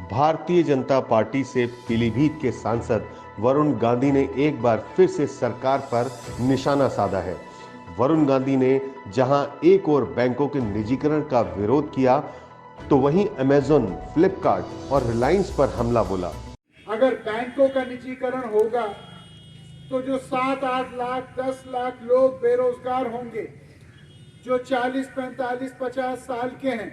Bharatiya Janata party से पीलीभीत के सांसद वरुण गांधी ने एक बार फिर से सरकार पर निशाना साधा है। वरुण गांधी ने जहां एक और बैंकों के निजीकरण का विरोध किया, तो वहीं अमेज़न, फ्लिपकार्ट और रिलायंस पर हमला बोला। अगर बैंकों का निजीकरण होगा तो जो 7-8 लाख 10 लाख लोग बेरोजगार होंगे, जो 40, 45, 50 साल के हैं,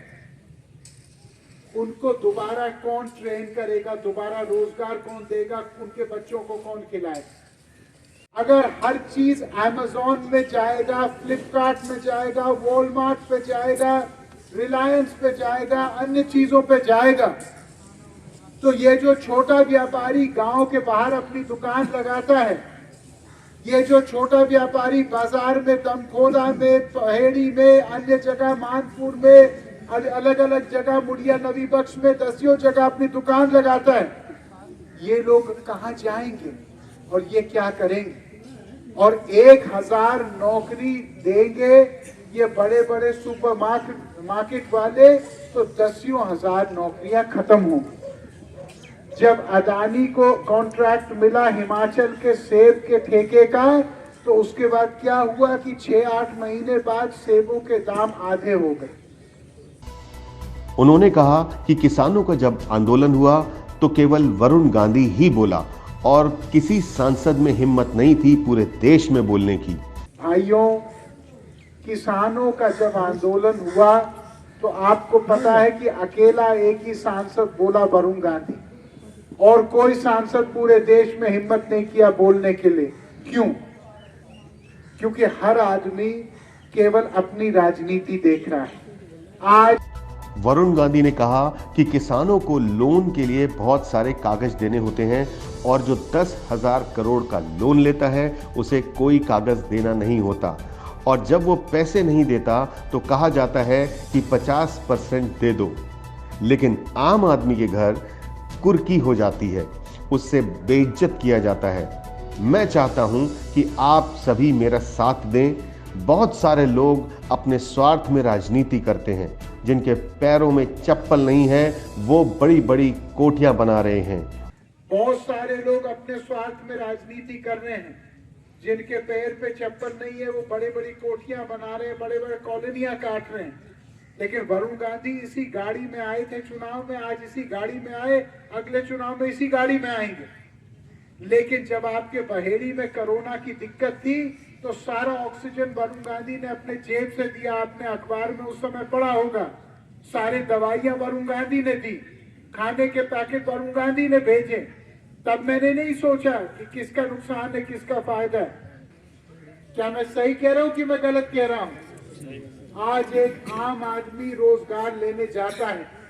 उनको दोबारा कौन ट्रेन करेगा, दोबारा रोजगार कौन देगा, उनके बच्चों को कौन खिलाएगा। अगर हर चीज अमेज़न में जाएगा, फ्लिपकार्ट में जाएगा, वॉलमार्ट पे जाएगा, रिलायंस पे जाएगा, अन्य चीजों पे जाएगा, तो ये जो छोटा व्यापारी गांव के बाहर अपनी दुकान लगाता है, ये जो छोटा व्यापारी बाजार में, दमखोदा में, पहेड़ी में, अन्य जगह मानपुर में, अलग अलग जगह मुड़िया नवी बख्श में, दसियों जगह अपनी दुकान लगाता है, ये लोग कहां जाएंगे और ये क्या करेंगे। और 1000 नौकरी देंगे ये बड़े बड़े सुपर मार्केट वाले, तो दसियों हजार नौकरियां खत्म होंगी। जब अदानी को कॉन्ट्रैक्ट मिला हिमाचल के सेब के ठेके का, तो उसके बाद क्या हुआ कि 6-8 महीने बाद सेबों के दाम आधे हो गए। उन्होंने कहा कि किसानों का जब आंदोलन हुआ तो केवल वरुण गांधी ही बोला और किसी सांसद में हिम्मत नहीं थी पूरे देश में बोलने की। भाइयों, किसानों का जब आंदोलन हुआ तो आपको पता है कि अकेला एक ही सांसद बोला, वरुण गांधी, और कोई सांसद पूरे देश में हिम्मत नहीं किया बोलने के लिए। क्यों? क्योंकि हर आदमी केवल अपनी राजनीति देख रहा है। आज वरुण गांधी ने कहा कि किसानों को लोन के लिए बहुत सारे कागज देने होते हैं और जो 10,000 करोड़ का लोन लेता है उसे कोई कागज देना नहीं होता, और जब वो पैसे नहीं देता तो कहा जाता है कि 50% दे दो, लेकिन आम आदमी के घर कुर्की हो जाती है, उससे बेइज्जत किया जाता है। मैं चाहता हूं कि आप सभी मेरा साथ दें। बहुत सारे लोग अपने स्वार्थ में राजनीति करते हैं, जिनके पैरों में चप्पल नहीं है वो बड़ी बड़ी कोठियां बना रहे हैं। बहुत सारे लोग अपने स्वार्थ में राजनीति कर रहे हैं, जिनके पैर पे चप्पल नहीं है वो बड़े बड़ी कोठियां बना रहे हैं, बड़े बड़े कॉलोनियां काट रहे हैं। लेकिन वरुण गांधी इसी गाड़ी में आए थे चुनाव में, आज इसी गाड़ी में आए, अगले चुनाव में इसी गाड़ी में आएंगे। लेकिन जब आपके बहेड़ी में कोरोना की दिक्कत थी तो सारा ऑक्सीजन वरुण गांधी ने अपने जेब से दिया। आपने अखबार में उस समय पढ़ा होगा, सारे दवाइयां वरुण गांधी ने दी, खाने के पैकेट वरुण गांधी ने भेजे। तब मैंने नहीं सोचा कि किसका नुकसान है किसका फायदा है। क्या मैं सही कह रहा हूं कि मैं गलत कह रहा हूं? आज एक आम आदमी रोजगार लेने जाता है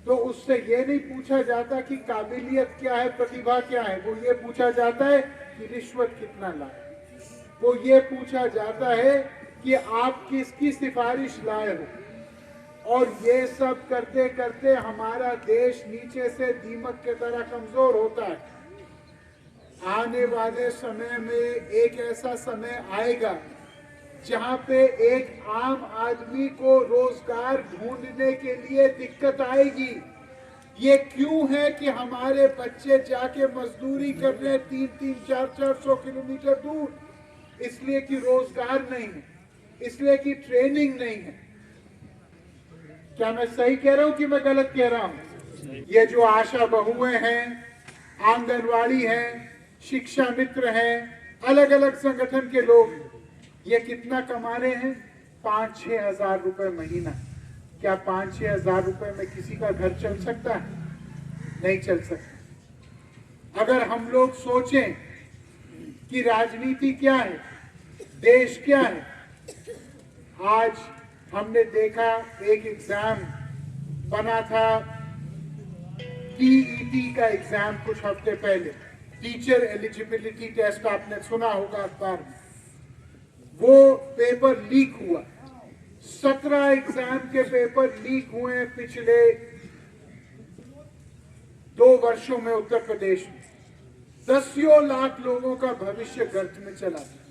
तो उससे ये नहीं पूछा जाता कि काबिलियत क्या है, प्रतिभा क्या है, वो ये पूछा जाता है कि रिश्वत कितना लाए, वो ये पूछा जाता है कि आप किसकी सिफारिश लाए हो। और ये सब करते करते हमारा देश नीचे से दीमक के तरह कमजोर होता है। आने वाले समय में एक ऐसा समय आएगा जहां पे एक आम आदमी को रोजगार ढूंढने के लिए दिक्कत आएगी। ये क्यों है कि हमारे बच्चे जाके मजदूरी कर रहे हैं 300, 400 किलोमीटर दूर? इसलिए कि रोजगार नहीं है, इसलिए कि ट्रेनिंग नहीं है। क्या मैं सही कह रहा हूं कि मैं गलत कह रहा हूं? ये जो आशा बहुएं हैं, आंगनवाड़ी हैं, शिक्षा मित्र हैं, अलग अलग संगठन के लोग, ये कितना कमा रहे हैं? 5-6 हजार रुपए महीना। क्या 5-6 हजार रुपए में किसी का घर चल सकता है? नहीं चल सकता। अगर हम लोग सोचें कि राजनीति क्या है, देश क्या है, आज हमने देखा एक एग्जाम बना था, टीईटी का एग्जाम कुछ हफ्ते पहले, टीचर एलिजिबिलिटी टेस्ट, आपने सुना होगा अखबार में। वो पेपर लीक हुआ। 17 एग्जाम के पेपर लीक हुए हैं पिछले 2 वर्षों में उत्तर प्रदेश में। दसियों लाख लोगों का भविष्य गर्त में चला गया।